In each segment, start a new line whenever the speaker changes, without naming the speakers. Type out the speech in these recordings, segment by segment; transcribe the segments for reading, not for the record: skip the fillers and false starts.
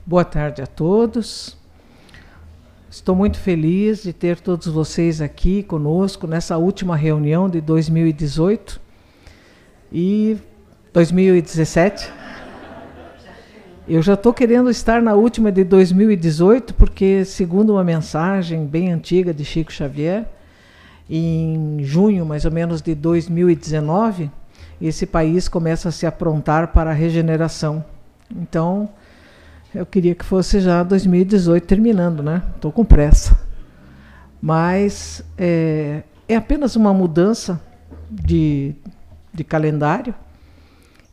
Boa tarde a todos. Estou muito feliz de ter todos vocês aqui conosco nessa última reunião de 2018 e 2017. Eu já estou querendo estar na última de 2018, porque, segundo uma mensagem bem antiga de Chico Xavier, em junho, mais ou menos, de 2019, esse país começa a se aprontar para a regeneração. Então, eu queria que fosse já 2018 terminando, né? Estou com pressa. Mas é apenas uma mudança de calendário,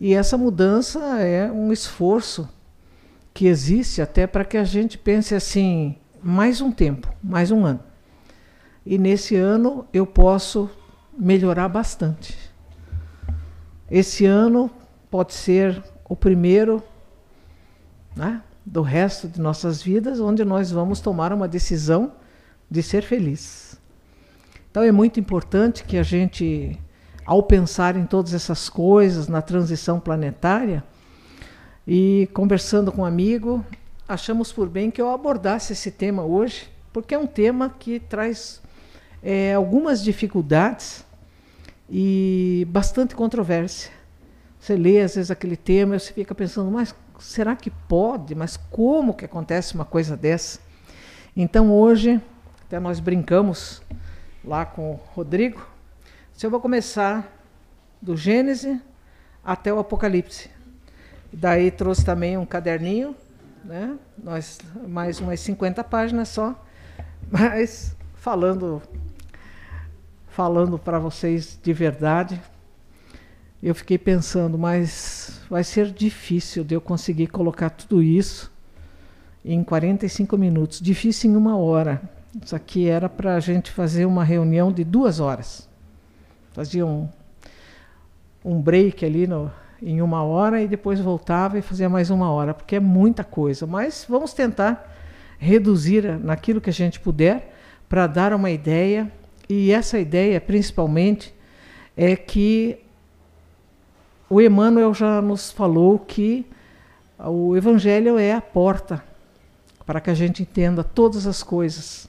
e essa mudança é um esforço que existe até para que a gente pense assim, mais um tempo, mais um ano. E nesse ano eu posso melhorar bastante. Esse ano pode ser o primeiro, né, do resto de nossas vidas, onde nós vamos tomar uma decisão de ser feliz. Então é muito importante que a gente, ao pensar em todas essas coisas, na transição planetária, e conversando com um amigo, achamos por bem que eu abordasse esse tema hoje, porque é um tema que traz algumas dificuldades e bastante controvérsia. Você lê às vezes aquele tema e você fica pensando, mas será que pode? Mas como que acontece uma coisa dessa? Então hoje, até nós brincamos lá com o Rodrigo, eu vou começar do Gênesis até o Apocalipse. Daí trouxe também um caderninho, né? Mais umas 50 páginas só, mas falando para vocês de verdade, eu fiquei pensando, mas vai ser difícil de eu conseguir colocar tudo isso em 45 minutos, difícil em 1 hora. Isso aqui era para a gente fazer uma reunião de 2 horas. Fazia um break ali em 1 hora e depois voltava e fazia mais 1 hora, porque é muita coisa. Mas vamos tentar reduzir naquilo que a gente puder para dar uma ideia. E essa ideia, principalmente, é que o Emmanuel já nos falou que o Evangelho é a porta para que a gente entenda todas as coisas.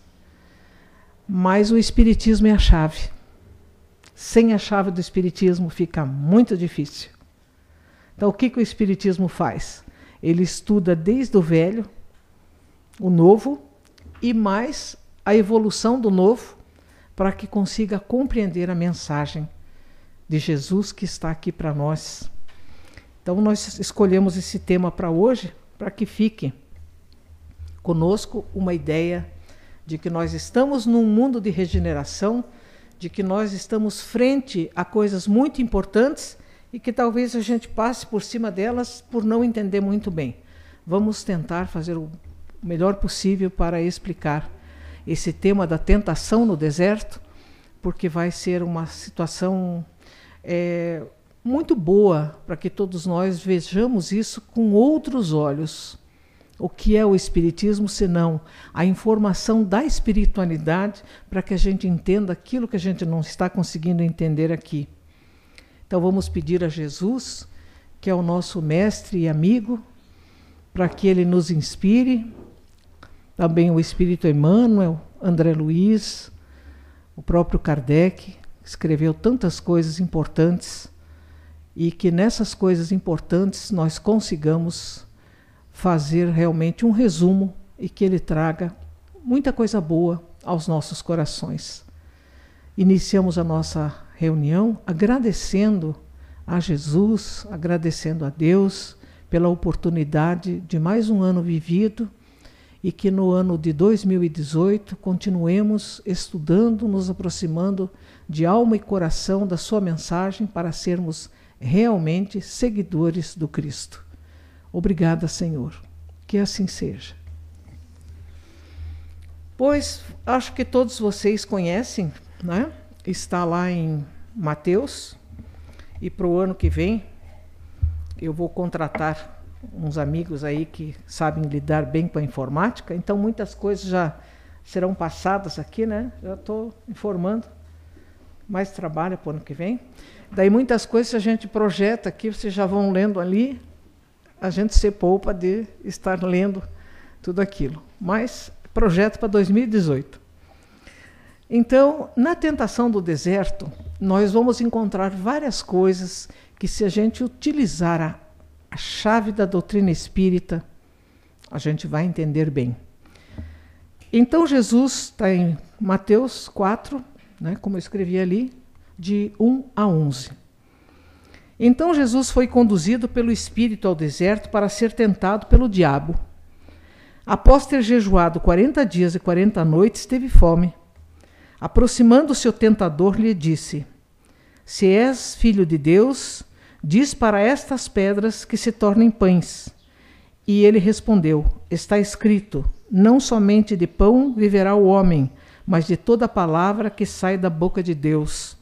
Mas o Espiritismo é a chave. Sem a chave do Espiritismo fica muito difícil. Então, o que o Espiritismo faz? Ele estuda desde o velho, o novo, e mais a evolução do novo, para que consiga compreender a mensagem de Jesus que está aqui para nós. Então, nós escolhemos esse tema para hoje, para que fique conosco uma ideia de que nós estamos num mundo de regeneração, de que nós estamos frente a coisas muito importantes e que talvez a gente passe por cima delas por não entender muito bem. Vamos tentar fazer o melhor possível para explicar esse tema da tentação no deserto, porque vai ser uma situação muito boa para que todos nós vejamos isso com outros olhos. O que é o Espiritismo, senão a informação da espiritualidade para que a gente entenda aquilo que a gente não está conseguindo entender aqui. Então vamos pedir a Jesus, que é o nosso mestre e amigo, para que ele nos inspire, também o Espírito Emmanuel, André Luiz, o próprio Kardec, escreveu tantas coisas importantes, e que nessas coisas importantes nós consigamos fazer realmente um resumo e que ele traga muita coisa boa aos nossos corações. Iniciamos a nossa reunião agradecendo a Jesus, agradecendo a Deus pela oportunidade de mais um ano vivido e que no ano de 2018 continuemos estudando, nos aproximando de alma e coração da sua mensagem para sermos realmente seguidores do Cristo. Obrigada, Senhor. Que assim seja. Pois, acho que todos vocês conhecem, né? Está lá em Mateus, e para o ano que vem eu vou contratar uns amigos aí que sabem lidar bem com a informática, então muitas coisas já serão passadas aqui, né? Já estou informando. Mais trabalho para o ano que vem. Daí muitas coisas a gente projeta aqui, vocês já vão lendo ali, a gente se poupa de estar lendo tudo aquilo. Mas projeto para 2018. Então, na tentação do deserto, nós vamos encontrar várias coisas que, se a gente utilizar a chave da doutrina espírita, a gente vai entender bem. Então, Jesus está em Mateus 4, né, como eu escrevi ali, de 1 a 11. Então, Jesus foi conduzido pelo Espírito ao deserto para ser tentado pelo diabo. Após ter jejuado 40 dias e 40 noites, teve fome. Aproximando-se o tentador, lhe disse: Se és filho de Deus, diz para estas pedras que se tornem pães. E ele respondeu: Está escrito, não somente de pão viverá o homem, mas de toda palavra que sai da boca de Deus.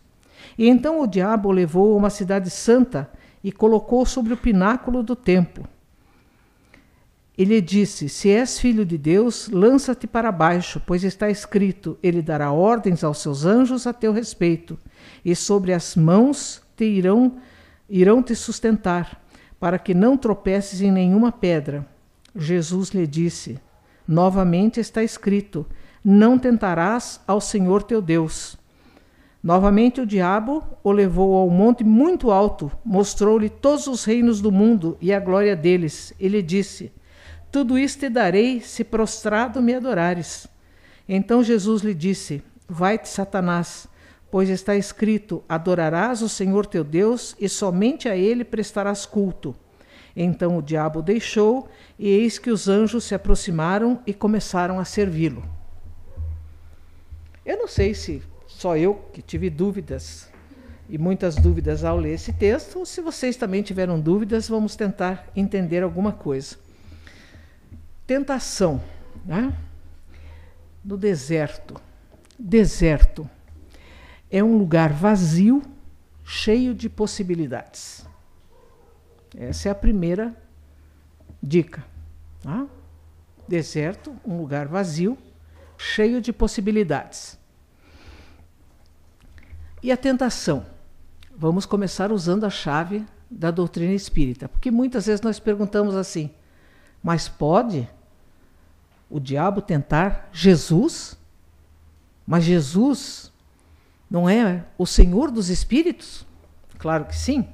E então o diabo o levou a uma cidade santa e colocou sobre o pináculo do templo. Ele disse: Se és filho de Deus, lança-te para baixo, pois está escrito, ele dará ordens aos seus anjos a teu respeito, e sobre as mãos te irão te sustentar, para que não tropeces em nenhuma pedra. Jesus lhe disse: Novamente está escrito, não tentarás ao Senhor teu Deus. Novamente o diabo o levou a um monte muito alto, mostrou-lhe todos os reinos do mundo e a glória deles. Ele disse: Tudo isto te darei, se prostrado me adorares. Então Jesus lhe disse: Vai-te, Satanás, pois está escrito, adorarás o Senhor teu Deus e somente a ele prestarás culto. Então o diabo o deixou, e eis que os anjos se aproximaram e começaram a servi-lo. Eu não sei se só eu que tive dúvidas, e muitas dúvidas ao ler esse texto, ou se vocês também tiveram dúvidas, vamos tentar entender alguma coisa. Tentação, né? No deserto. Deserto é um lugar vazio, cheio de possibilidades. Essa é a primeira dica. Tá? Deserto, um lugar vazio, cheio de possibilidades. E a tentação? Vamos começar usando a chave da doutrina espírita, porque muitas vezes nós perguntamos assim: mas pode o diabo tentar Jesus? Mas Jesus não é o Senhor dos Espíritos? Claro que sim.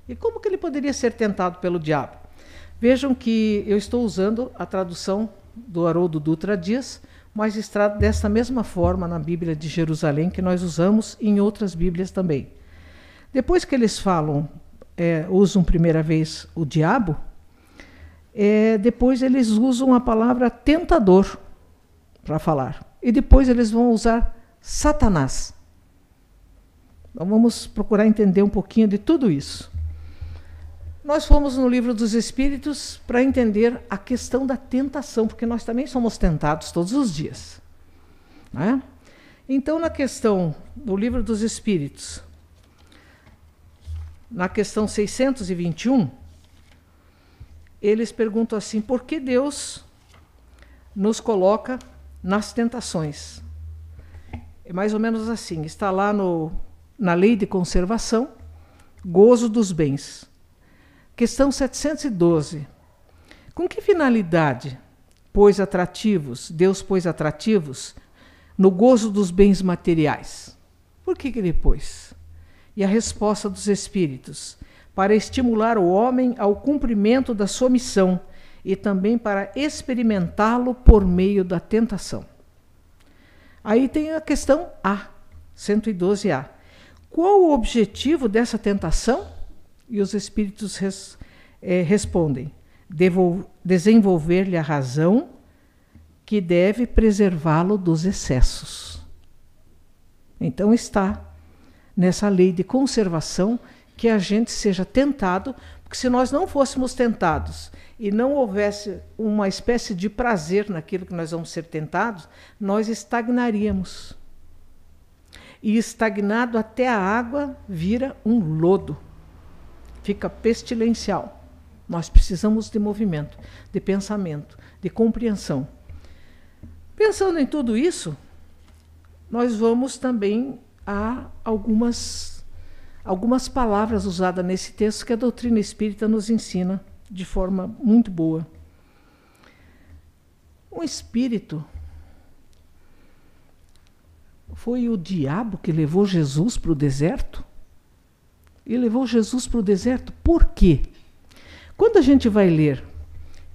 E como que ele poderia ser tentado pelo diabo? Vejam que eu estou usando a tradução do Haroldo Dutra Dias, mas está dessa mesma forma na Bíblia de Jerusalém, que nós usamos em outras Bíblias também. Depois que eles usam primeira vez o diabo, depois eles usam a palavra tentador para falar. E depois eles vão usar Satanás. Então vamos procurar entender um pouquinho de tudo isso. Nós fomos no Livro dos Espíritos para entender a questão da tentação, porque nós também somos tentados todos os dias. Né? Então, na questão do Livro dos Espíritos, na questão 621, eles perguntam assim: por que Deus nos coloca nas tentações? É mais ou menos assim, está lá na lei de conservação, gozo dos bens. Questão 712. Com que finalidade Deus pôs atrativos no gozo dos bens materiais? Por que ele pôs? E a resposta dos espíritos: para estimular o homem ao cumprimento da sua missão e também para experimentá-lo por meio da tentação. Aí tem a questão A, 112A. Qual o objetivo dessa tentação? E os espíritos respondem: desenvolver-lhe a razão que deve preservá-lo dos excessos. Então está nessa lei de conservação que a gente seja tentado, porque se nós não fôssemos tentados e não houvesse uma espécie de prazer naquilo que nós vamos ser tentados, nós estagnaríamos. E estagnado até a água vira um lodo. Fica pestilencial. Nós precisamos de movimento, de pensamento, de compreensão. Pensando em tudo isso, nós vamos também a algumas palavras usadas nesse texto que a doutrina espírita nos ensina de forma muito boa. Um espírito. Foi o diabo que levou Jesus para o deserto? E levou Jesus para o deserto por quê? Quando a gente vai ler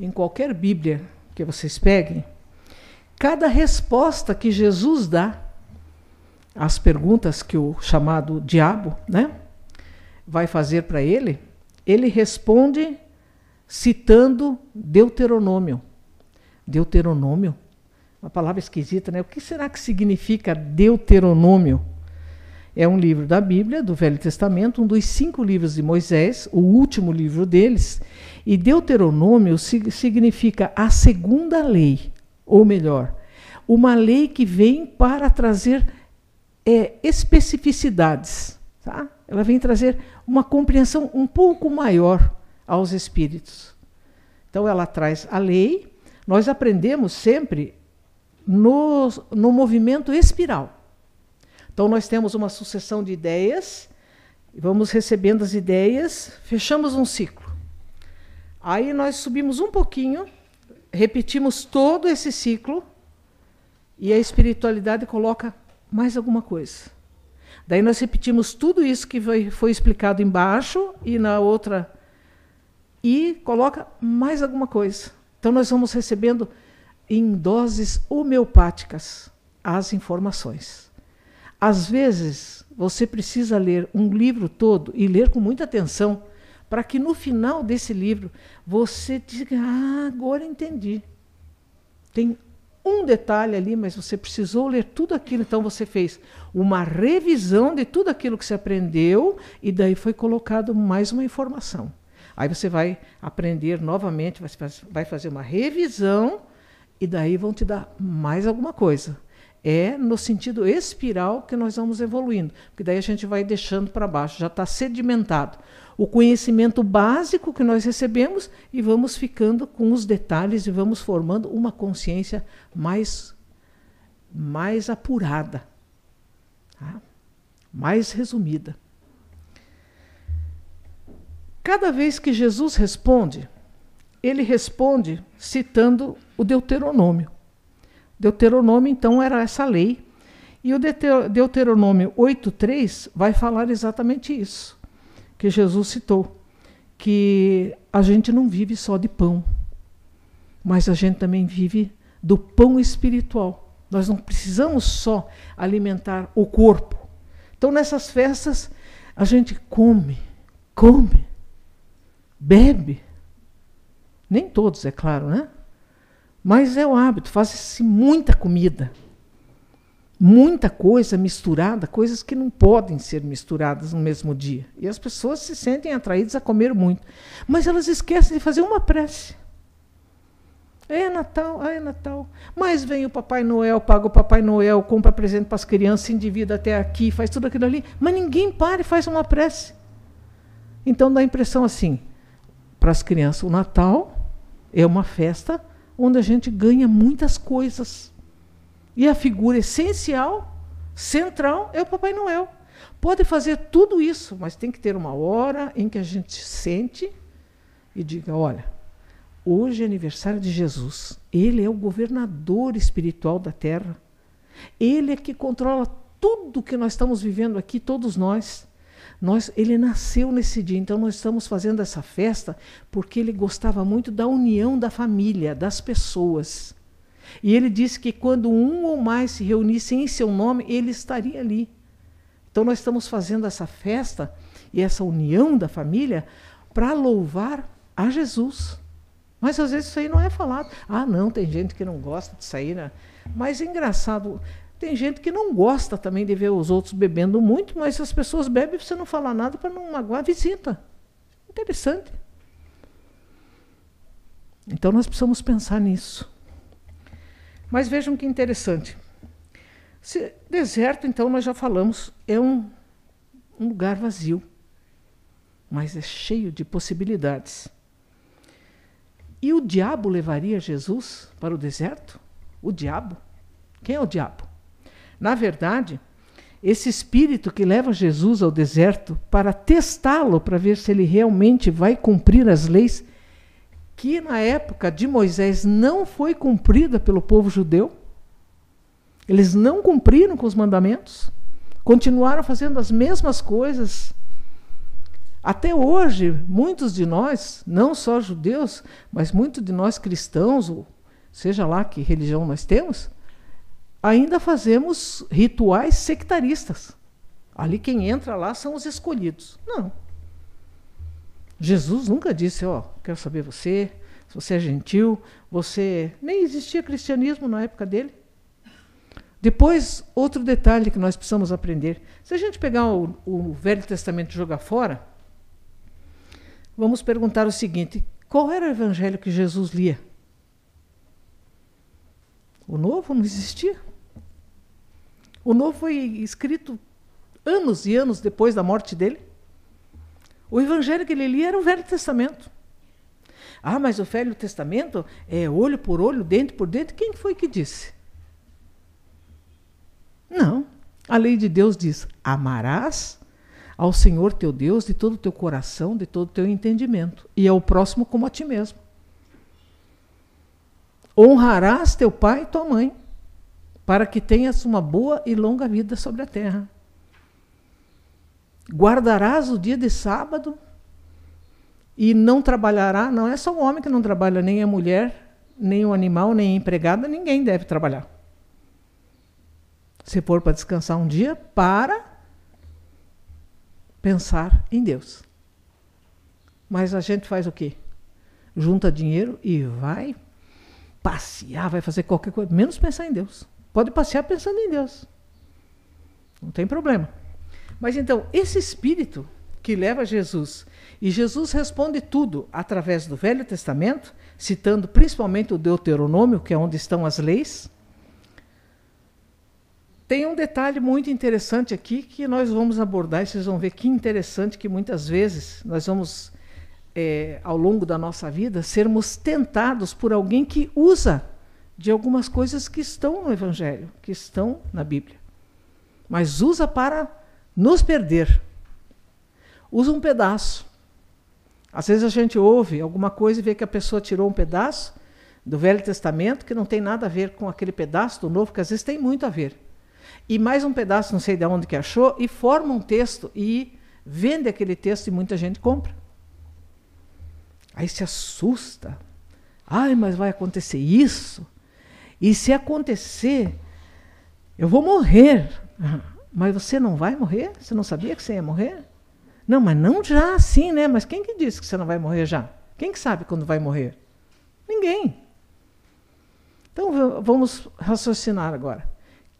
em qualquer Bíblia que vocês peguem, cada resposta que Jesus dá às perguntas que o chamado diabo, né, vai fazer para ele, ele responde citando Deuteronômio. Deuteronômio? Uma palavra esquisita, né? O que será que significa Deuteronômio? É um livro da Bíblia, do Velho Testamento, um dos 5 livros de Moisés, o último livro deles. E Deuteronômio significa a segunda lei, ou melhor, uma lei que vem para trazer especificidades. Tá? Ela vem trazer uma compreensão um pouco maior aos espíritos. Então ela traz a lei. Nós aprendemos sempre no movimento espiral. Então nós temos uma sucessão de ideias, vamos recebendo as ideias, fechamos um ciclo. Aí nós subimos um pouquinho, repetimos todo esse ciclo e a espiritualidade coloca mais alguma coisa. Daí nós repetimos tudo isso que foi explicado embaixo e na outra e coloca mais alguma coisa. Então nós vamos recebendo em doses homeopáticas as informações. Às vezes, você precisa ler um livro todo e ler com muita atenção, para que no final desse livro você diga, agora entendi. Tem um detalhe ali, mas você precisou ler tudo aquilo, então você fez uma revisão de tudo aquilo que você aprendeu e daí foi colocado mais uma informação. Aí você vai aprender novamente, vai fazer uma revisão e daí vão te dar mais alguma coisa. É no sentido espiral que nós vamos evoluindo, porque daí a gente vai deixando para baixo, já está sedimentado. O conhecimento básico que nós recebemos e vamos ficando com os detalhes e vamos formando uma consciência mais apurada, tá? Mais resumida. Cada vez que Jesus responde, ele responde citando o Deuteronômio. Deuteronômio, então, era essa lei. E o Deuteronômio 8:3 vai falar exatamente isso, que Jesus citou, que a gente não vive só de pão, mas a gente também vive do pão espiritual. Nós não precisamos só alimentar o corpo. Então, nessas festas, a gente come, bebe. Nem todos, é claro, né? Mas é o hábito, faz-se muita comida, muita coisa misturada, coisas que não podem ser misturadas no mesmo dia. E as pessoas se sentem atraídas a comer muito. Mas elas esquecem de fazer uma prece. É Natal, é Natal. Mas vem o Papai Noel, paga o Papai Noel, compra presente para as crianças, se endivida até aqui, faz tudo aquilo ali. Mas ninguém para e faz uma prece. Então dá a impressão assim, para as crianças, o Natal é uma festa onde a gente ganha muitas coisas. E a figura essencial, central, é o Papai Noel. Pode fazer tudo isso, mas tem que ter uma hora em que a gente sente e diga, olha, hoje é aniversário de Jesus. Ele é o governador espiritual da Terra. Ele é que controla tudo que nós estamos vivendo aqui, todos nós. Ele nasceu nesse dia, então nós estamos fazendo essa festa porque ele gostava muito da união da família, das pessoas. E ele disse que quando um ou mais se reunissem em seu nome, ele estaria ali. Então nós estamos fazendo essa festa e essa união da família para louvar a Jesus. Mas às vezes isso aí não é falado. Não, tem gente que não gosta de sair, né? Mas é engraçado. Tem gente que não gosta também de ver os outros bebendo muito, mas as pessoas bebem e você não fala nada para não magoar a visita. Interessante. Então nós precisamos pensar nisso. Mas vejam que interessante. Deserto, então, nós já falamos, é um lugar vazio, mas é cheio de possibilidades. E o diabo levaria Jesus para o deserto? O diabo? Quem é o diabo? Na verdade, esse espírito que leva Jesus ao deserto para testá-lo, para ver se ele realmente vai cumprir as leis que na época de Moisés não foi cumprida pelo povo judeu. Eles não cumpriram com os mandamentos, continuaram fazendo as mesmas coisas. Até hoje, muitos de nós, não só judeus, mas muitos de nós cristãos, ou seja lá que religião nós temos, ainda fazemos rituais sectaristas. Ali quem entra lá são os escolhidos. Não. Jesus nunca disse, ó, quero saber você, se você é gentil, você... Nem existia cristianismo na época dele. Depois, outro detalhe que nós precisamos aprender. Se a gente pegar o Velho Testamento e jogar fora, vamos perguntar o seguinte, qual era o evangelho que Jesus lia? O Novo não existia. O Novo foi escrito anos e anos depois da morte dele. O evangelho que ele lia era o Velho Testamento. Ah, mas o Velho Testamento é olho por olho, dente por dente. Quem foi que disse? Não. A lei de Deus diz, amarás ao Senhor teu Deus de todo o teu coração, de todo o teu entendimento, e ao próximo como a ti mesmo. Honrarás teu pai e tua mãe, para que tenhas uma boa e longa vida sobre a terra. Guardarás o dia de sábado e não trabalhará. Não é só o homem que não trabalha, nem a mulher, nem o animal, nem a empregada, ninguém deve trabalhar. Se for para descansar um dia, para pensar em Deus. Mas a gente faz o quê? Junta dinheiro e vai passear, vai fazer qualquer coisa, menos pensar em Deus. Pode passear pensando em Deus. Não tem problema. Mas então, esse espírito que leva Jesus, e Jesus responde tudo através do Velho Testamento, citando principalmente o Deuteronômio, que é onde estão as leis. Tem um detalhe muito interessante aqui que nós vamos abordar, e vocês vão ver que interessante que muitas vezes nós vamos, ao longo da nossa vida, sermos tentados por alguém que usa de algumas coisas que estão no Evangelho, que estão na Bíblia. Mas usa para nos perder. Usa um pedaço. Às vezes a gente ouve alguma coisa e vê que a pessoa tirou um pedaço do Velho Testamento que não tem nada a ver com aquele pedaço do Novo, que às vezes tem muito a ver. E mais um pedaço, não sei de onde que achou, e forma um texto e vende aquele texto e muita gente compra. Aí se assusta. Ai, mas vai acontecer isso? E se acontecer, eu vou morrer. Mas você não vai morrer? Você não sabia que você ia morrer? Não, mas não já assim, né? Mas quem que disse que você não vai morrer já? Quem que sabe quando vai morrer? Ninguém. Então vamos raciocinar agora.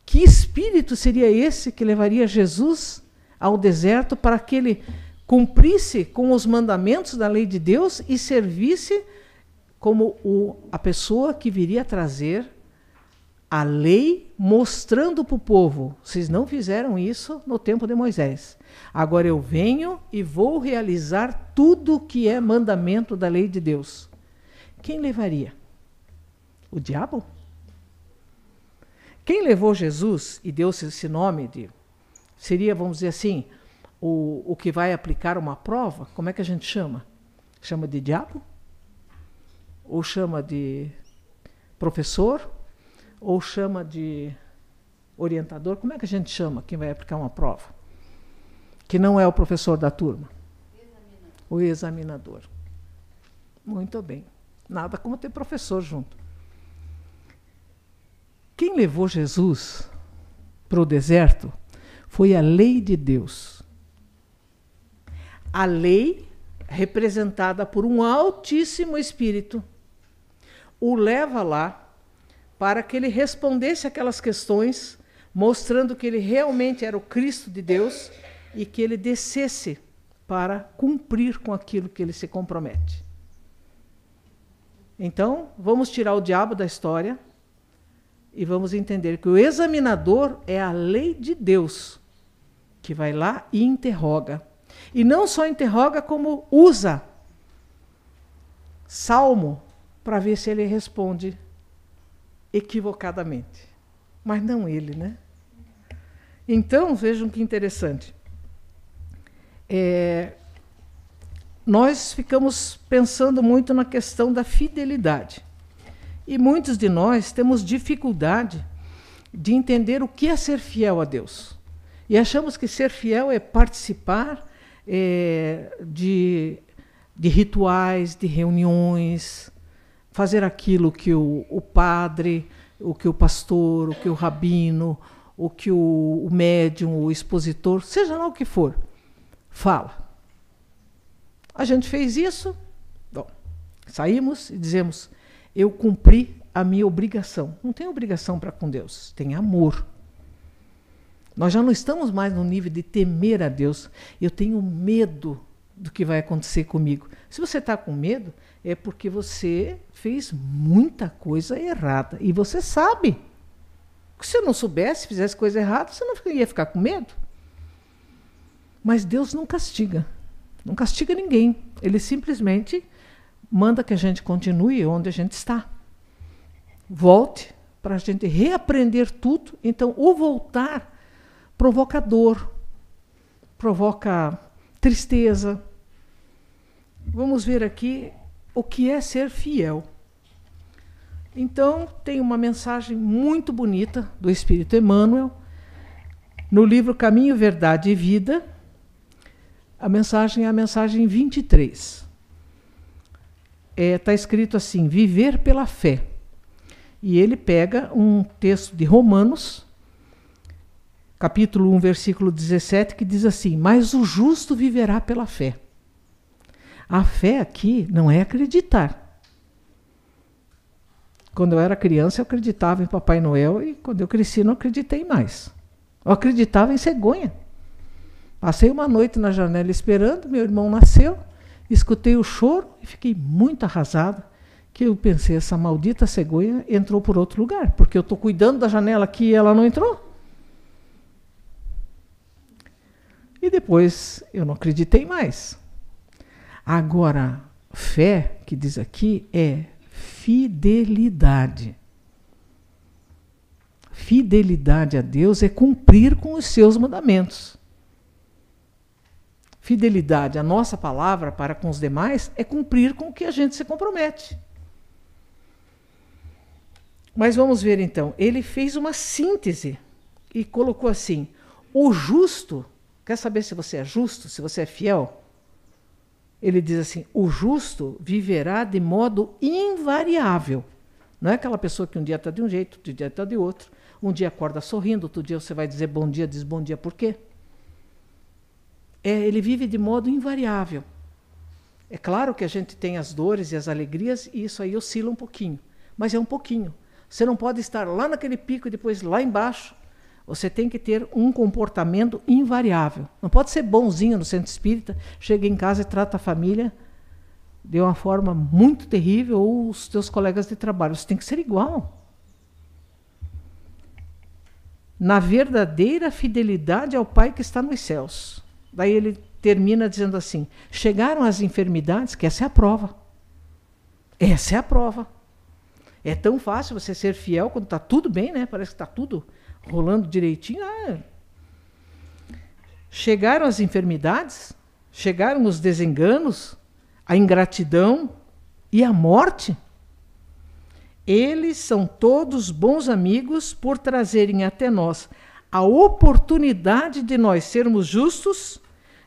Que espírito seria esse que levaria Jesus ao deserto para que ele cumprisse com os mandamentos da lei de Deus e servisse como a pessoa que viria trazer a lei, mostrando para o povo, vocês não fizeram isso no tempo de Moisés. Agora eu venho e vou realizar tudo que é mandamento da lei de Deus. Quem levaria? O diabo? Quem levou Jesus e deu esse nome seria, vamos dizer assim, o que vai aplicar uma prova? Como é que a gente chama? Chama de diabo? Ou chama de professor? Ou chama de orientador? Como é que a gente chama quem vai aplicar uma prova? Que não é o professor da turma. Examinador. O examinador. Muito bem. Nada como ter professor junto. Quem levou Jesus para o deserto foi a lei de Deus. A lei, representada por um Altíssimo Espírito, o leva lá para que ele respondesse aquelas questões, mostrando que ele realmente era o Cristo de Deus e que ele descesse para cumprir com aquilo que ele se compromete. Então, vamos tirar o diabo da história e vamos entender que o examinador é a lei de Deus, que vai lá e interroga. E não só interroga, como usa Salmo para ver se ele responde equivocadamente. Mas não ele, né? Então, vejam que interessante. nós ficamos pensando muito na questão da fidelidade. E muitos de nós temos dificuldade de entender o que é ser fiel a Deus. E achamos que ser fiel é participar de rituais, de reuniões, fazer aquilo que o padre, o que o pastor, o que o rabino, o que o médium, o expositor, seja lá o que for, fala. A gente fez isso, bom, saímos e dizemos, eu cumpri a minha obrigação. Não tem obrigação para com Deus, tem amor. Nós já não estamos mais no nível de temer a Deus. Eu tenho medo do que vai acontecer comigo. Se você está com medo, é porque você fez muita coisa errada. E você sabe. Se você não soubesse, fizesse coisa errada, você não ia ficar com medo. Mas Deus não castiga. Não castiga ninguém. Ele simplesmente manda que a gente continue onde a gente está. Volte para a gente reaprender tudo. Então, o voltar provoca dor, provoca tristeza. Vamos ver aqui o que é ser fiel. Então, tem uma mensagem muito bonita do Espírito Emmanuel, no livro Caminho, Verdade e Vida. A mensagem é a mensagem 23. Está escrito assim, viver pela fé. E ele pega um texto de Romanos, capítulo 1, versículo 17, que diz assim, mas o justo viverá pela fé. A fé aqui não é acreditar. Quando eu era criança, eu acreditava em Papai Noel e quando eu cresci, não acreditei mais. Eu acreditava em cegonha. Passei uma noite na janela esperando, meu irmão nasceu, escutei o choro e fiquei muito arrasada, que eu pensei, essa maldita cegonha entrou por outro lugar, porque eu estou cuidando da janela aqui e ela não entrou. E depois eu não acreditei mais. Agora, fé, que diz aqui, é fidelidade. Fidelidade a Deus é cumprir com os seus mandamentos. Fidelidade, a nossa palavra para com os demais, é cumprir com o que a gente se compromete. Mas vamos ver então, ele fez uma síntese e colocou assim, o justo, quer saber se você é justo, se você é fiel? Ele diz assim, o justo viverá de modo invariável. Não é aquela pessoa que um dia está de um jeito, outro dia está de outro. Um dia acorda sorrindo, outro dia você vai dizer bom dia, diz bom dia por quê? Ele vive de modo invariável. É claro que a gente tem as dores e as alegrias e isso aí oscila um pouquinho. Mas é um pouquinho. Você não pode estar lá naquele pico e depois lá embaixo. Você tem que ter um comportamento invariável. Não pode ser bonzinho no centro espírita, chega em casa e trata a família de uma forma muito terrível ou os teus colegas de trabalho. Você tem que ser igual. Na verdadeira fidelidade ao Pai que está nos céus. Daí ele termina dizendo assim, chegaram as enfermidades, que essa é a prova. Essa é a prova. É tão fácil você ser fiel quando está tudo bem, né? Parece que está tudo rolando direitinho. Chegaram as enfermidades, chegaram os desenganos, a ingratidão e a morte. Eles são todos bons amigos por trazerem até nós a oportunidade de nós sermos justos,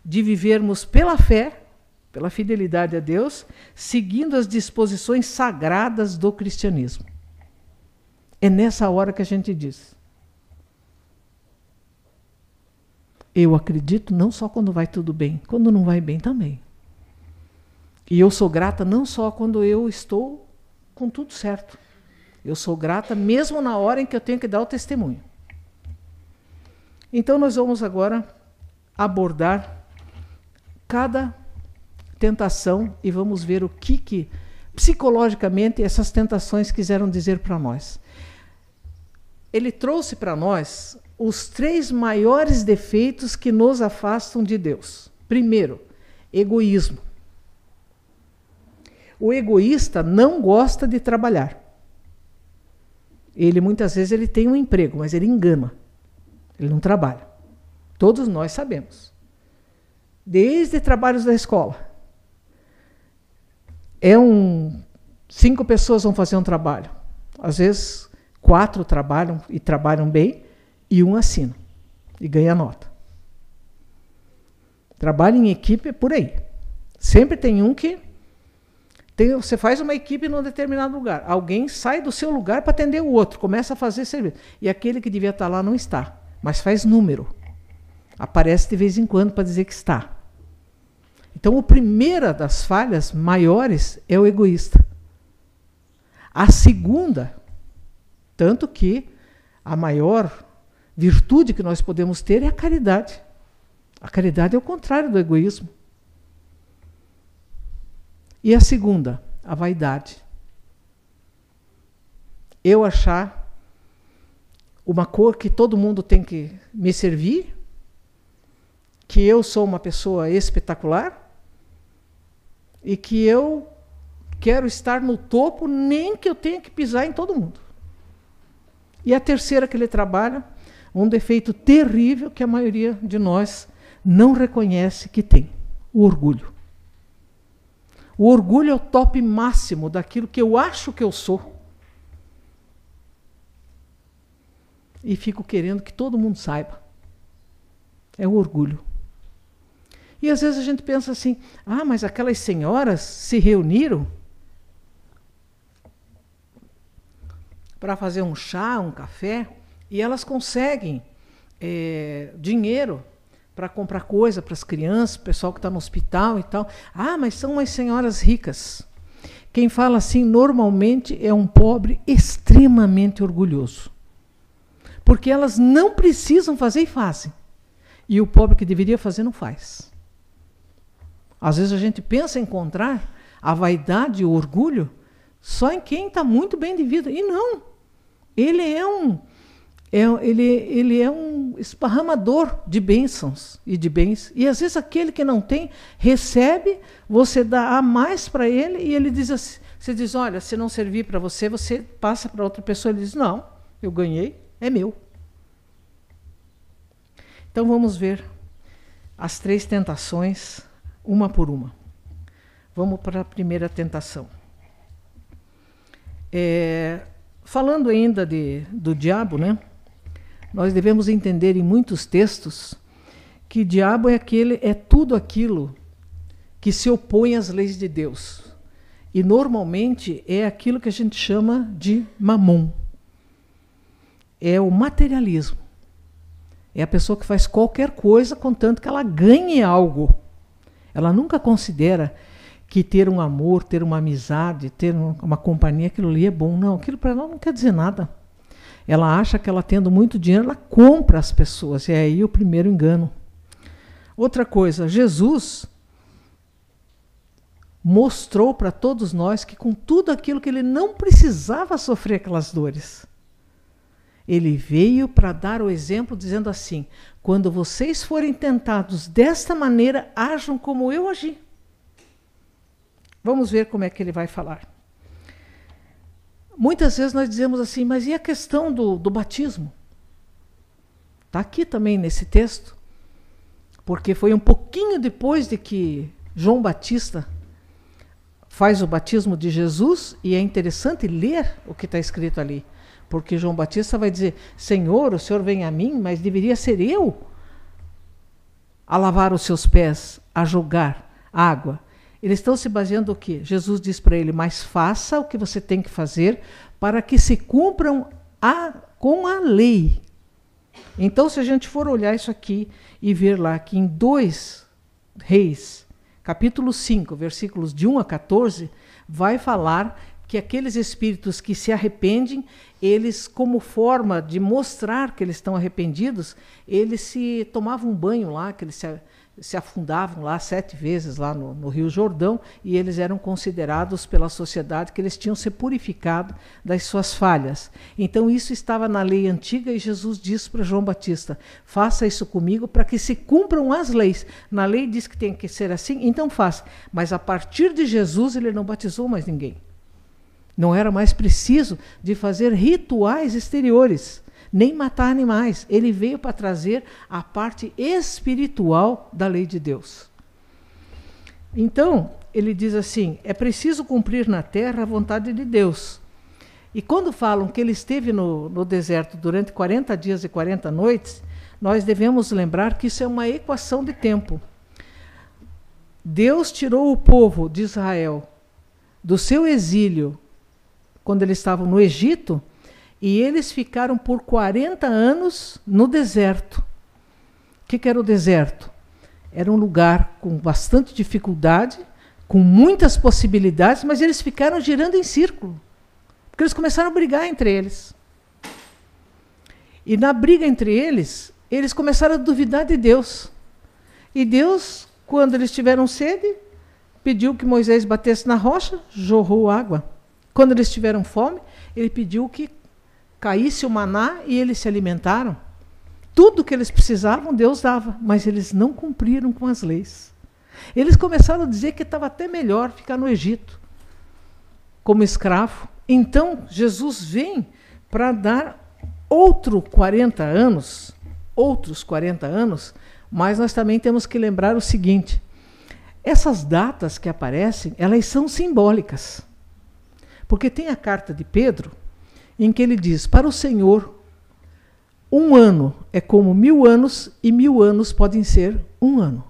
de vivermos pela fé, pela fidelidade a Deus, seguindo as disposições sagradas do cristianismo. É nessa hora que a gente diz, eu acredito não só quando vai tudo bem, quando não vai bem também. E eu sou grata não só quando eu estou com tudo certo. Eu sou grata mesmo na hora em que eu tenho que dar o testemunho. Então nós vamos agora abordar cada tentação e vamos ver o que psicologicamente essas tentações quiseram dizer para nós. Ele trouxe para nós os 3 maiores defeitos que nos afastam de Deus. Primeiro, egoísmo. O egoísta não gosta de trabalhar. Ele muitas vezes ele tem um emprego, mas ele engana. Ele não trabalha. Todos nós sabemos. Desde trabalhos da escola. 5 pessoas vão fazer um trabalho. Às vezes 4 trabalham e trabalham bem e 1 assina e ganha nota. Trabalho em equipe é por aí. Sempre tem um que... você faz uma equipe num determinado lugar. Alguém sai do seu lugar para atender o outro. Começa a fazer serviço. E aquele que devia estar lá não está. Mas faz número. Aparece de vez em quando para dizer que está. Então, a primeira das falhas maiores é o egoísta. A segunda, tanto que a maior virtude que nós podemos ter é a caridade. A caridade é o contrário do egoísmo. E a segunda, a vaidade. Eu achar uma cor que todo mundo tem que me servir, que eu sou uma pessoa espetacular e que eu quero estar no topo, nem que eu tenha que pisar em todo mundo. E a terceira que ele trabalha, um defeito terrível que a maioria de nós não reconhece que tem, o orgulho. O orgulho é o top máximo daquilo que eu acho que eu sou. E fico querendo que todo mundo saiba. É o orgulho. E às vezes a gente pensa assim, mas aquelas senhoras se reuniram para fazer um chá, um café, e elas conseguem dinheiro para comprar coisa para as crianças, o pessoal que está no hospital e tal. Mas são umas senhoras ricas. Quem fala assim normalmente é um pobre extremamente orgulhoso. Porque elas não precisam fazer e fazem. E o pobre que deveria fazer não faz. Às vezes a gente pensa em encontrar a vaidade e o orgulho só em quem está muito bem de vida. E não. Ele é um esparramador de bênçãos e de bens. E às vezes aquele que não tem, recebe, você dá a mais para ele e ele diz assim, você diz, olha, se não servir para você, você passa para outra pessoa. Ele diz, não, eu ganhei, é meu. Então vamos ver as 3 tentações, uma por uma. Vamos para a primeira tentação. Falando ainda do diabo, né? Nós devemos entender em muitos textos que o diabo é tudo aquilo que se opõe às leis de Deus. E normalmente é aquilo que a gente chama de mamon. É o materialismo. É a pessoa que faz qualquer coisa contanto que ela ganhe algo. Ela nunca considera que ter um amor, ter uma amizade, ter uma companhia, aquilo ali é bom. Não, aquilo para ela não quer dizer nada. Ela acha que ela tendo muito dinheiro, ela compra as pessoas. E é aí o primeiro engano. Outra coisa, Jesus mostrou para todos nós que com tudo aquilo que ele não precisava sofrer aquelas dores. Ele veio para dar o exemplo dizendo assim, quando vocês forem tentados desta maneira, ajam como eu agi. Vamos ver como é que ele vai falar. Muitas vezes nós dizemos assim, mas e a questão do batismo? Está aqui também nesse texto, porque foi um pouquinho depois de que João Batista faz o batismo de Jesus, e é interessante ler o que está escrito ali, porque João Batista vai dizer, Senhor, o Senhor vem a mim, mas deveria ser eu a lavar os seus pés, a jogar água. Eles estão se baseando no quê? Jesus diz para ele, mas faça o que você tem que fazer para que se cumpram com a lei. Então, se a gente for olhar isso aqui e ver lá que em 2 Reis, capítulo 5, versículos de 1 a 14, vai falar que aqueles espíritos que se arrependem, eles, como forma de mostrar que eles estão arrependidos, eles se tomavam um banho lá, que eles se afundavam lá 7 vezes lá no Rio Jordão, e eles eram considerados pela sociedade que eles tinham se purificado das suas falhas. Então isso estava na lei antiga e Jesus disse para João Batista, faça isso comigo para que se cumpram as leis. Na lei diz que tem que ser assim, então faça. Mas a partir de Jesus ele não batizou mais ninguém. Não era mais preciso de fazer rituais exteriores, nem matar animais. Ele veio para trazer a parte espiritual da lei de Deus. Então, ele diz assim, é preciso cumprir na terra a vontade de Deus. E quando falam que ele esteve no deserto durante 40 dias e 40 noites, nós devemos lembrar que isso é uma equação de tempo. Deus tirou o povo de Israel do seu exílio, quando eles estavam no Egito, e eles ficaram por 40 anos no deserto. O que era o deserto? Era um lugar com bastante dificuldade, com muitas possibilidades, mas eles ficaram girando em círculo, porque eles começaram a brigar entre eles. E na briga entre eles, eles começaram a duvidar de Deus. E Deus, quando eles tiveram sede, pediu que Moisés batesse na rocha, jorrou água. Quando eles tiveram fome, ele pediu que caísse o maná e eles se alimentaram. Tudo que eles precisavam, Deus dava, mas eles não cumpriram com as leis. Eles começaram a dizer que estava até melhor ficar no Egito, como escravo. Então, Jesus vem para dar outros 40 anos, mas nós também temos que lembrar o seguinte, essas datas que aparecem, elas são simbólicas. Porque tem a carta de Pedro, em que ele diz, para o Senhor, um ano é como 1000 anos, e 1000 anos podem ser um ano.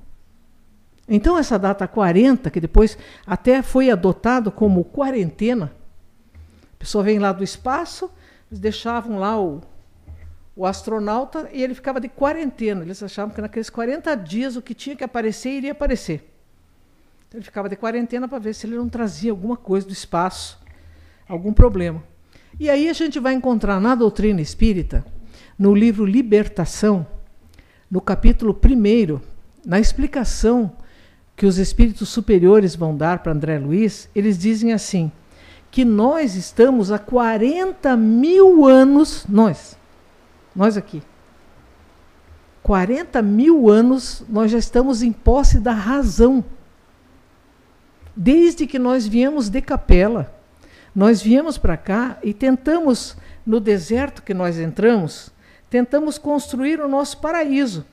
Então essa data 40, que depois até foi adotado como quarentena, a pessoa vem lá do espaço, eles deixavam lá o astronauta e ele ficava de quarentena. Eles achavam que naqueles 40 dias o que tinha que aparecer iria aparecer. Ele ficava de quarentena para ver se ele não trazia alguma coisa do espaço, algum problema. E aí a gente vai encontrar na doutrina espírita, no livro Libertação, no capítulo 1, na explicação que os espíritos superiores vão dar para André Luiz, eles dizem assim, que nós estamos há 40.000 anos, nós aqui, 40.000 anos nós já estamos em posse da razão. Desde que nós viemos de Capela, nós viemos para cá e tentamos, no deserto que nós entramos, tentamos construir o nosso paraíso.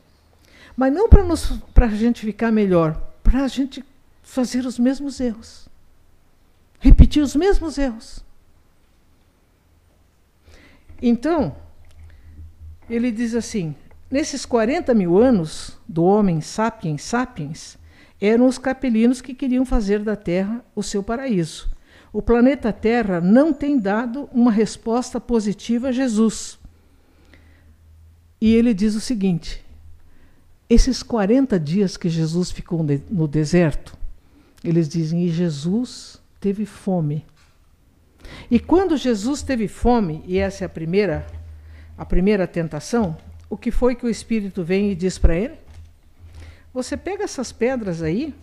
Mas não para a gente ficar melhor, para a gente fazer os mesmos erros. Repetir os mesmos erros. Então, ele diz assim, nesses 40.000 anos do homem sapiens, eram os capelinos que queriam fazer da Terra o seu paraíso. O planeta Terra não tem dado uma resposta positiva a Jesus. E ele diz o seguinte, esses 40 dias que Jesus ficou no deserto, eles dizem, e Jesus teve fome. E quando Jesus teve fome, e essa é a primeira tentação, o que foi que o Espírito vem e diz para ele? Você pega essas pedras aí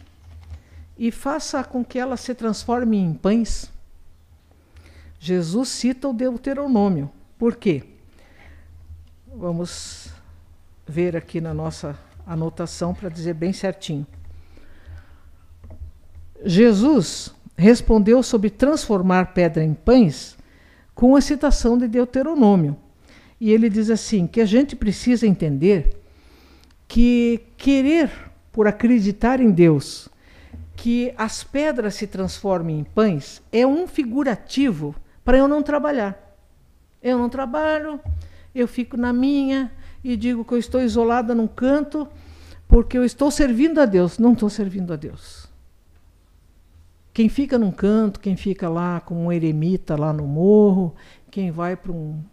e faça com que elas se transformem em pães. Jesus cita o Deuteronômio. Por quê? Vamos ver aqui na nossa anotação para dizer bem certinho. Jesus respondeu sobre transformar pedra em pães com a citação de Deuteronômio. E ele diz assim, que a gente precisa entender que querer, por acreditar em Deus, que as pedras se transformem em pães, é um figurativo para eu não trabalhar. Eu não trabalho, eu fico na minha e digo que eu estou isolada num canto porque eu estou servindo a Deus. Não estou servindo a Deus. Quem fica num canto, quem fica lá com um eremita lá no morro, quem vai para um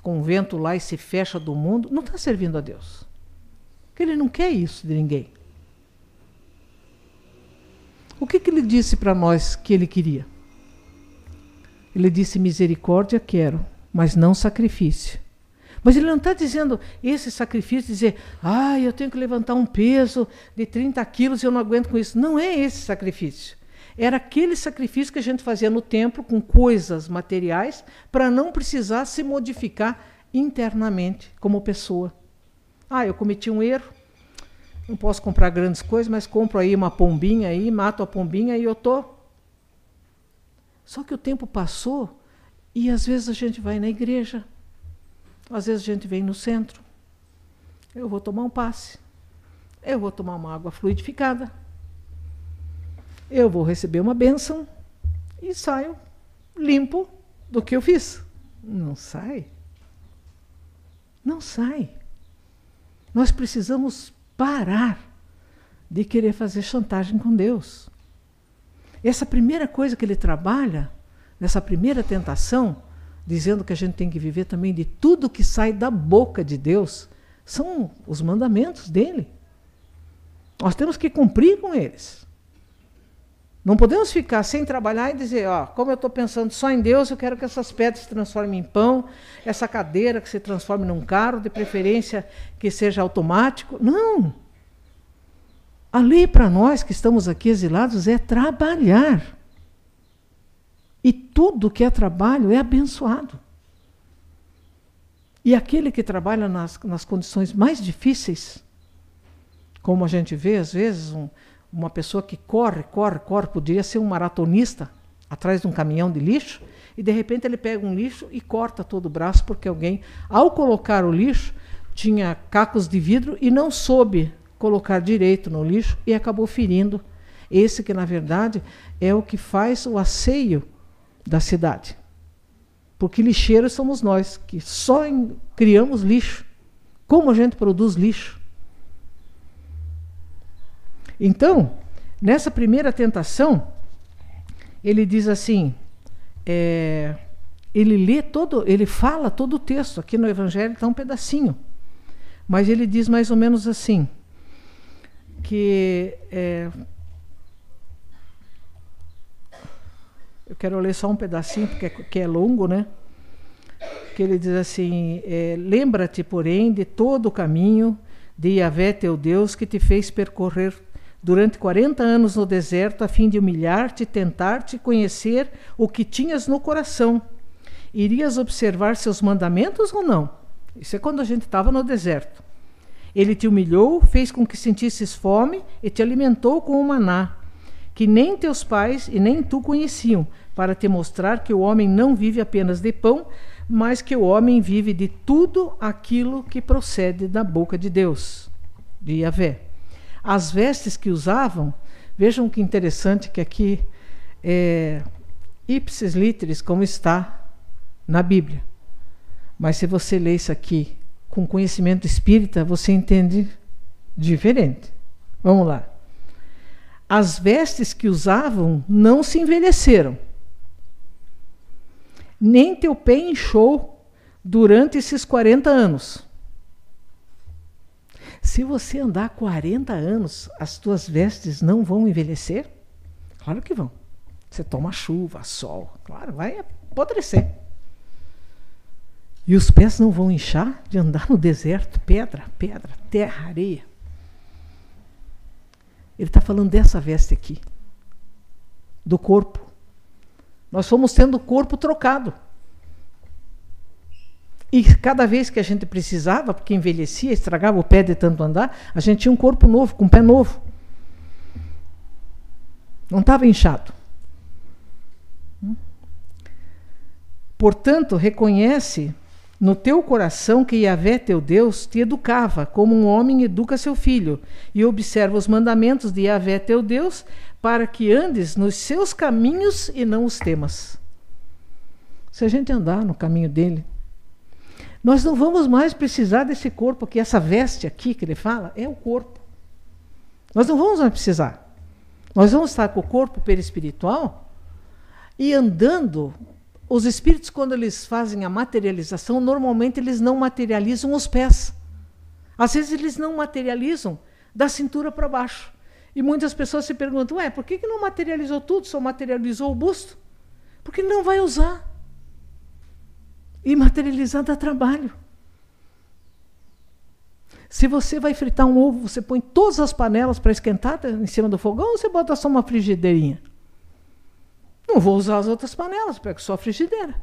convento lá e se fecha do mundo, não está servindo a Deus. Porque ele não quer isso de ninguém. O que ele disse para nós que ele queria? Ele disse, misericórdia quero, mas não sacrifício. Mas ele não está dizendo esse sacrifício, dizer, eu tenho que levantar um peso de 30 quilos e eu não aguento com isso. Não é esse sacrifício. Era aquele sacrifício que a gente fazia no templo com coisas materiais para não precisar se modificar internamente como pessoa. Eu cometi um erro, não posso comprar grandes coisas, mas compro aí uma pombinha aí, mato a pombinha e eu estou. Só que o tempo passou e às vezes a gente vai na igreja, às vezes a gente vem no centro. Eu vou tomar um passe, eu vou tomar uma água fluidificada. eu vou receber uma bênção e saio limpo do que eu fiz. Não sai. Não sai. Nós precisamos parar de querer fazer chantagem com Deus. Essa primeira coisa que ele trabalha, nessa primeira tentação, dizendo que a gente tem que viver também de tudo que sai da boca de Deus, são os mandamentos dele. Nós temos que cumprir com eles. Não podemos ficar sem trabalhar e dizer, ó, como eu estou pensando só em Deus, eu quero que essas pedras se transformem em pão, essa cadeira que se transforme num carro, de preferência que seja automático. Não! A lei para nós que estamos aqui exilados é trabalhar. E tudo que é trabalho é abençoado. E aquele que trabalha nas condições mais difíceis, como a gente vê às vezes, uma pessoa que corre, poderia ser um maratonista atrás de um caminhão de lixo, e de repente ele pega um lixo e corta todo o braço, porque alguém, ao colocar o lixo, tinha cacos de vidro e não soube colocar direito no lixo e acabou ferindo esse que, na verdade, é o que faz o asseio da cidade. Porque lixeiros somos nós, que só criamos lixo. Como a gente produz lixo? Então, nessa primeira tentação, ele diz assim, ele fala todo o texto, aqui no Evangelho está um pedacinho, mas ele diz mais ou menos assim, que eu quero ler só um pedacinho, porque é longo, né? Que ele diz assim, lembra-te, porém, de todo o caminho de Yahvé teu Deus, que te fez percorrer durante 40 anos no deserto, a fim de humilhar-te, tentar-te, conhecer o que tinhas no coração. Irias observar seus mandamentos ou não? Isso é quando a gente estava no deserto. Ele te humilhou, fez com que sentisses fome e te alimentou com o maná, que nem teus pais e nem tu conheciam, para te mostrar que o homem não vive apenas de pão, mas que o homem vive de tudo aquilo que procede da boca de Deus, de Yahvé. As vestes que usavam, vejam que interessante que aqui ipsis literis, como está na Bíblia. Mas se você lê isso aqui com conhecimento espírita, você entende diferente. Vamos lá. As vestes que usavam não se envelheceram, nem teu pé inchou durante esses 40 anos. Se você andar 40 anos, as tuas vestes não vão envelhecer? Claro que vão. Você toma chuva, sol, claro, vai apodrecer. E os pés não vão inchar de andar no deserto, pedra, terra, areia. Ele está falando dessa veste aqui, do corpo. Nós fomos tendo o corpo trocado. E cada vez que a gente precisava, porque envelhecia, estragava o pé de tanto andar, a gente tinha um corpo novo, com um pé novo. Não estava inchado. Portanto, reconhece no teu coração que Yahvé, teu Deus, te educava, como um homem educa seu filho, e observa os mandamentos de Yahvé, teu Deus, para que andes nos seus caminhos e não os temas. Se a gente andar no caminho dele, nós não vamos mais precisar desse corpo, que essa veste aqui que ele fala é o corpo. Nós não vamos mais precisar. Nós vamos estar com o corpo perispiritual e andando. Os espíritos, quando eles fazem a materialização, normalmente eles não materializam os pés. Às vezes eles não materializam da cintura para baixo. E muitas pessoas se perguntam, por que não materializou tudo, só materializou o busto? Porque ele não vai usar. E materializar dá trabalho. Se você vai fritar um ovo, você põe todas as panelas para esquentar em cima do fogão, ou você bota só uma frigideirinha? Não vou usar as outras panelas, pego só a frigideira.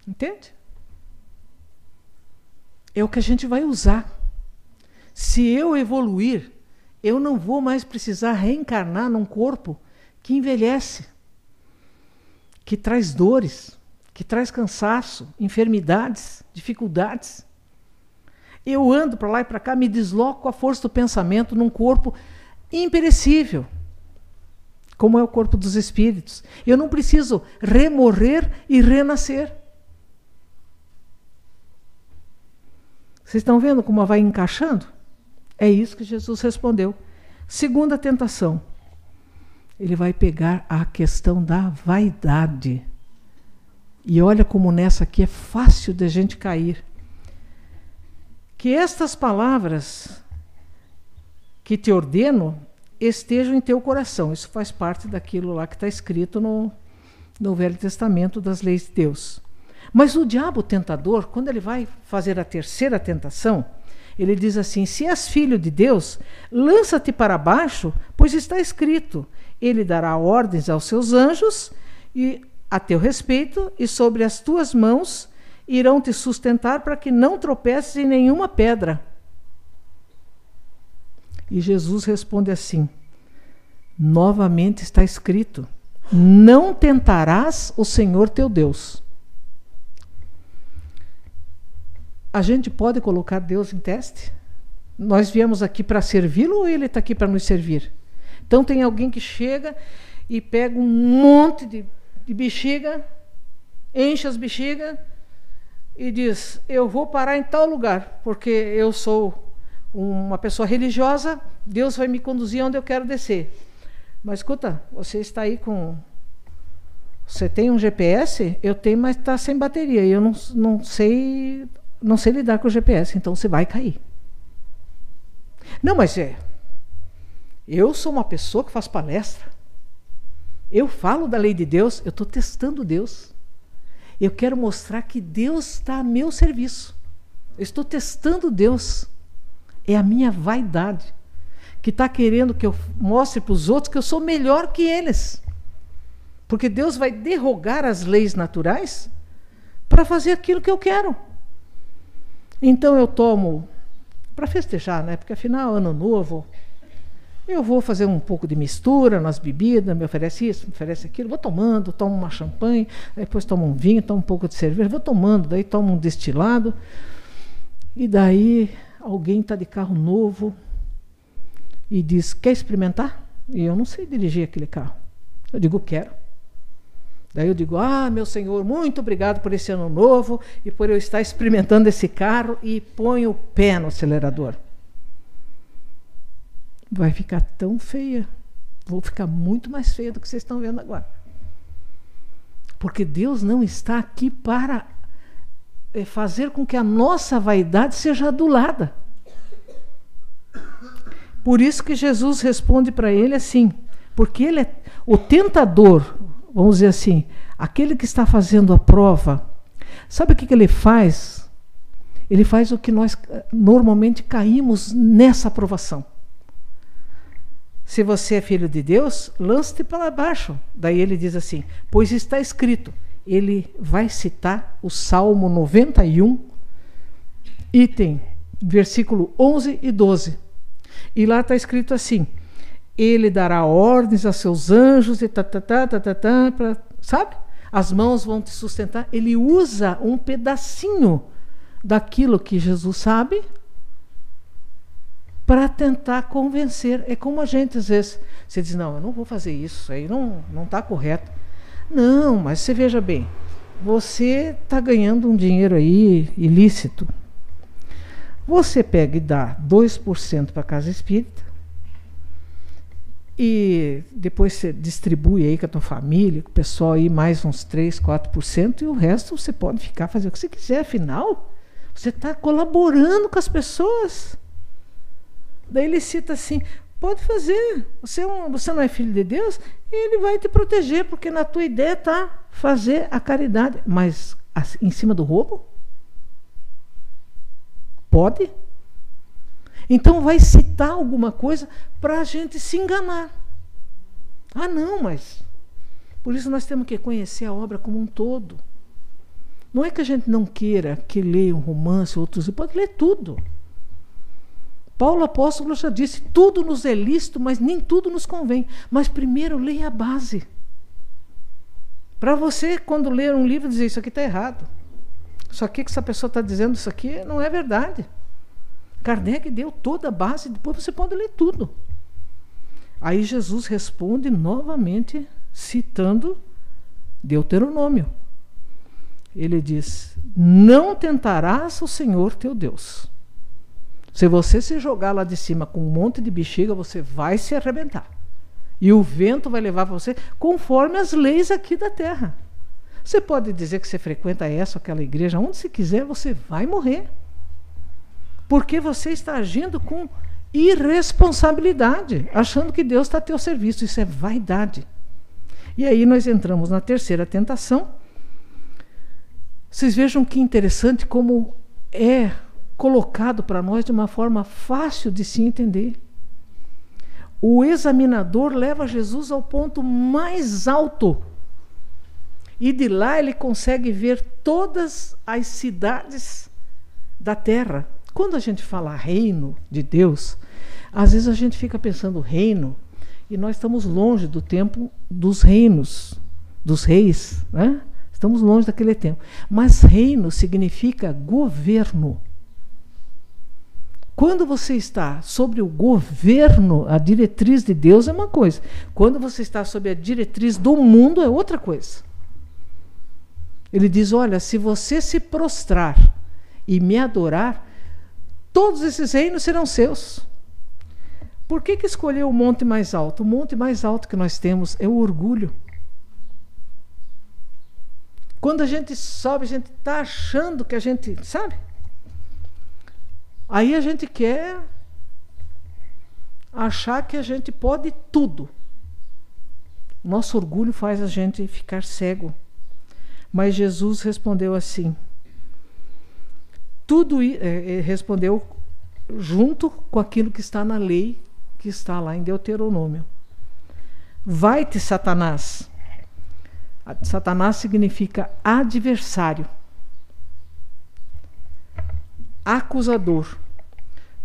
Entende? É o que a gente vai usar. Se eu evoluir, eu não vou mais precisar reencarnar num corpo que envelhece, que traz dores, que traz cansaço, enfermidades, dificuldades. Eu ando para lá e para cá, me desloco com a força do pensamento num corpo imperecível, como é o corpo dos espíritos. Eu não preciso remorrer e renascer. Vocês estão vendo como vai encaixando? É isso que Jesus respondeu. Segunda tentação. Ele vai pegar a questão da vaidade. E olha como nessa aqui é fácil de a gente cair. Que estas palavras que te ordeno estejam em teu coração. Isso faz parte daquilo lá que está escrito no Velho Testamento das leis de Deus. Mas o diabo tentador, quando ele vai fazer a terceira tentação, ele diz assim: se és filho de Deus, lança-te para baixo, pois está escrito, ele dará ordens aos seus anjos e a teu respeito, e sobre as tuas mãos irão te sustentar para que não tropeces em nenhuma pedra. E Jesus responde assim: novamente está escrito, não tentarás o Senhor teu Deus. A gente pode colocar Deus em teste? Nós viemos aqui para servi-lo ou ele está aqui para nos servir? Então tem alguém que chega e pega um monte de bexiga, enche as bexigas e diz: eu vou parar em tal lugar, porque eu sou uma pessoa religiosa, Deus vai me conduzir onde eu quero descer. Mas escuta, você está aí com... Você tem um GPS? Eu tenho, mas está sem bateria. E eu não sei lidar com o GPS, então você vai cair. Não, mas eu sou uma pessoa que faz palestra. Eu falo da lei de Deus, eu estou testando Deus. Eu quero mostrar que Deus está a meu serviço. Eu estou testando Deus. É a minha vaidade que está querendo que eu mostre para os outros que eu sou melhor que eles. Porque Deus vai derrogar as leis naturais para fazer aquilo que eu quero. Então eu tomo, para festejar, né? Porque afinal, ano novo, eu vou fazer um pouco de mistura nas bebidas, me oferece isso, me oferece aquilo, vou tomando, tomo uma champanhe, depois tomo um vinho, tomo um pouco de cerveja, vou tomando, daí tomo um destilado, e daí alguém está de carro novo e diz: quer experimentar? E eu não sei dirigir aquele carro. Eu digo: quero. Daí eu digo: ah, meu Senhor, muito obrigado por esse ano novo e por eu estar experimentando esse carro, e ponho o pé no acelerador. Vai ficar tão feia. Vou ficar muito mais feia do que vocês estão vendo agora. Porque Deus não está aqui para fazer com que a nossa vaidade seja adulada. Por isso que Jesus responde para ele assim, porque ele é o tentador, vamos dizer assim, aquele que está fazendo a prova. Sabe o que ele faz? Ele faz o que nós normalmente caímos nessa aprovação. Se você é filho de Deus, lance-te para baixo. Daí ele diz assim, pois está escrito. Ele vai citar o Salmo 91, item, versículo 11 e 12. E lá está escrito assim, ele dará ordens a seus anjos e sabe? As mãos vão te sustentar. Ele usa um pedacinho daquilo que Jesus sabe para tentar convencer. É como a gente, às vezes, você diz: não, eu não vou fazer isso aí não está correto. Não, mas você veja bem, você está ganhando um dinheiro aí ilícito. Você pega e dá 2% para a casa espírita e depois você distribui aí com a tua família, com o pessoal aí mais uns 3, 4%, e o resto você pode ficar, fazer o que você quiser. Afinal, você está colaborando com as pessoas. Daí ele cita assim, pode fazer, você não é filho de Deus, ele vai te proteger, porque na tua ideia está fazer a caridade. Mas em cima do roubo? Pode? Então vai citar alguma coisa para a gente se enganar. Ah, não, mas... Por isso nós temos que conhecer a obra como um todo. Não é que a gente não queira que leia um romance, outros... Pode ler tudo. Paulo apóstolo já disse, tudo nos é lícito, mas nem tudo nos convém. Mas primeiro leia a base. Para você, quando ler um livro, dizer, isso aqui está errado. Isso aqui que essa pessoa está dizendo, isso aqui não é verdade. Kardec deu toda a base, depois você pode ler tudo. Aí Jesus responde novamente, citando Deuteronômio. Ele diz: não tentarás o Senhor teu Deus. Se você se jogar lá de cima com um monte de bexiga, você vai se arrebentar. E o vento vai levar você conforme as leis aqui da terra. Você pode dizer que você frequenta essa ou aquela igreja, onde você quiser, você vai morrer. Porque você está agindo com irresponsabilidade, achando que Deus está a teu serviço. Isso é vaidade. E aí nós entramos na terceira tentação. Vocês vejam que interessante como é colocado para nós de uma forma fácil de se entender. O examinador leva Jesus ao ponto mais alto. E de lá ele consegue ver todas as cidades da terra. Quando a gente fala reino de Deus, às vezes a gente fica pensando reino, e nós estamos longe do tempo dos reinos, dos reis, né? Estamos longe daquele tempo. Mas reino significa governo. Quando você está sobre o governo, a diretriz de Deus é uma coisa. Quando você está sob a diretriz do mundo é outra coisa. Ele diz: olha, se você se prostrar e me adorar, todos esses reinos serão seus. Por que escolheu o monte mais alto? O monte mais alto que nós temos é o orgulho. Quando a gente sobe, a gente está achando que a gente, sabe? Aí a gente quer achar que a gente pode tudo. Nosso orgulho faz a gente ficar cego. Mas Jesus respondeu assim. Respondeu junto com aquilo que está na lei, que está lá em Deuteronômio. Vai-te, Satanás. Satanás significa adversário, acusador,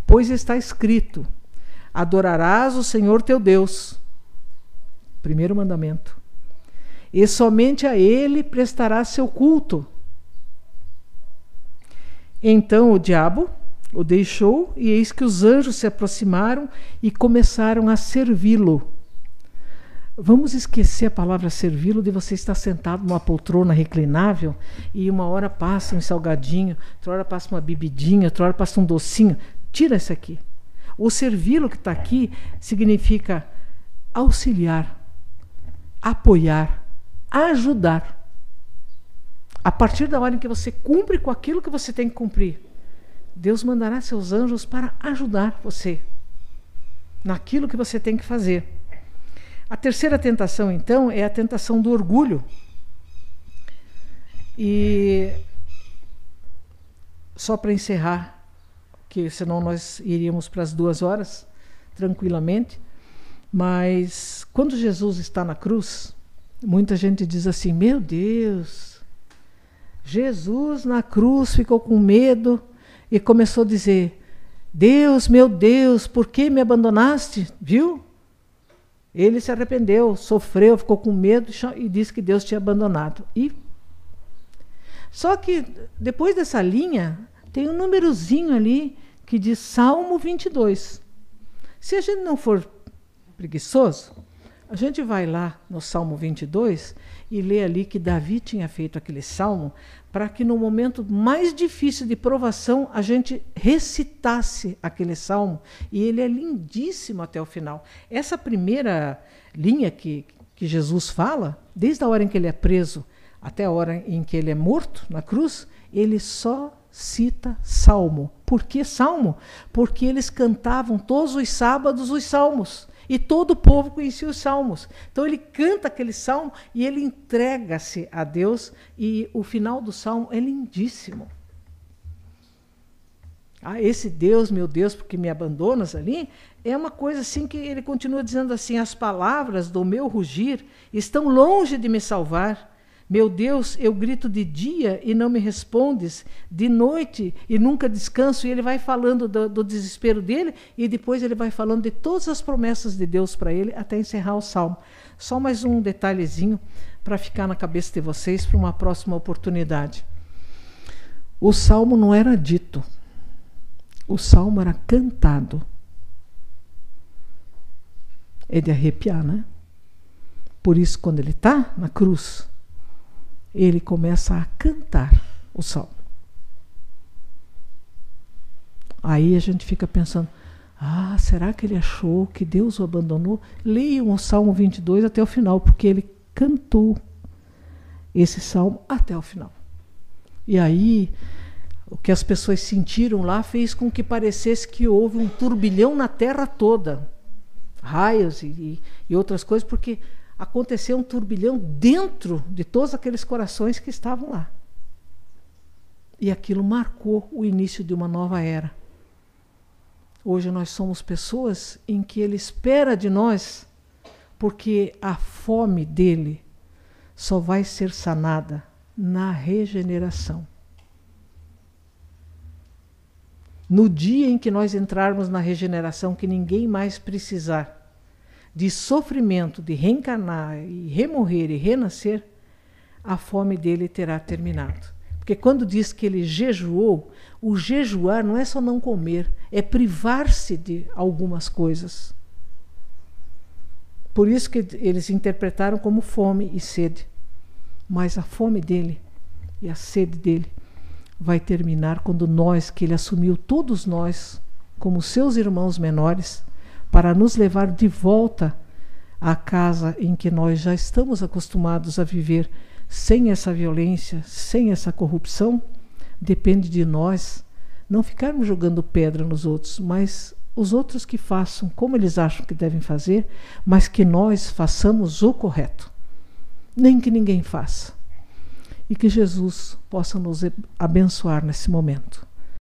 pois está escrito: adorarás o Senhor teu Deus. Primeiro mandamento. E somente a ele prestarás seu culto. Então o diabo o deixou, e eis que os anjos se aproximaram e começaram a servi-lo. Vamos esquecer a palavra servi-lo de você estar sentado numa poltrona reclinável e uma hora passa um salgadinho, outra hora passa uma bebidinha, outra hora passa um docinho. Tira isso aqui. O servi-lo que está aqui significa auxiliar, apoiar, ajudar. A partir da hora em que você cumpre com aquilo que você tem que cumprir, Deus mandará seus anjos para ajudar você naquilo que você tem que fazer. A terceira tentação, então, é a tentação do orgulho. E só para encerrar, que senão nós iríamos para as 2 horas, tranquilamente, mas quando Jesus está na cruz, muita gente diz assim: meu Deus, Jesus na cruz ficou com medo e começou a dizer: Deus, meu Deus, por que me abandonaste? Viu? Ele se arrependeu, sofreu, ficou com medo e disse que Deus tinha abandonado. Só que depois dessa linha tem um númerozinho ali que diz Salmo 22. Se a gente não for preguiçoso, a gente vai lá no Salmo 22 e lê ali que Davi tinha feito aquele salmo para que no momento mais difícil de provação a gente recitasse aquele salmo. E ele é lindíssimo até o final. Essa primeira linha que Jesus fala, desde a hora em que ele é preso até a hora em que ele é morto na cruz, ele só cita salmo. Por que salmo? Porque eles cantavam todos os sábados os salmos. E todo o povo conhecia os salmos. Então ele canta aquele salmo e ele entrega-se a Deus. E o final do salmo é lindíssimo. Esse Deus, meu Deus, porque me abandonas ali, é uma coisa assim que ele continua dizendo assim: as palavras do meu rugir estão longe de me salvar. Meu Deus, eu grito de dia e não me respondes, de noite e nunca descanso. E ele vai falando do desespero dele e depois ele vai falando de todas as promessas de Deus para ele até encerrar o salmo. Só mais um detalhezinho para ficar na cabeça de vocês para uma próxima oportunidade. O salmo não era dito, o salmo era cantado. é de arrepiar, né? Por isso, quando ele está na cruz, ele começa a cantar o salmo. Aí a gente fica pensando, será que ele achou que Deus o abandonou? Leiam o Salmo 22 até o final, porque ele cantou esse salmo até o final. E aí, o que as pessoas sentiram lá fez com que parecesse que houve um turbilhão na terra toda. Raios e outras coisas, porque aconteceu um turbilhão dentro de todos aqueles corações que estavam lá. E aquilo marcou o início de uma nova era. Hoje nós somos pessoas em que ele espera de nós, porque a fome dele só vai ser sanada na regeneração. No dia em que nós entrarmos na regeneração, que ninguém mais precisar de sofrimento, de reencarnar e remorrer e renascer, a fome dele terá terminado. Porque quando diz que ele jejuou, o jejuar não é só não comer, é privar-se de algumas coisas. Por isso que eles interpretaram como fome e sede. Mas a fome dele e a sede dele vai terminar quando nós, que ele assumiu todos nós, como seus irmãos menores, para nos levar de volta à casa em que nós já estamos acostumados a viver, sem essa violência, sem essa corrupção. Depende de nós não ficarmos jogando pedra nos outros, mas os outros que façam como eles acham que devem fazer, mas que nós façamos o correto, nem que ninguém faça. E que Jesus possa nos abençoar nesse momento.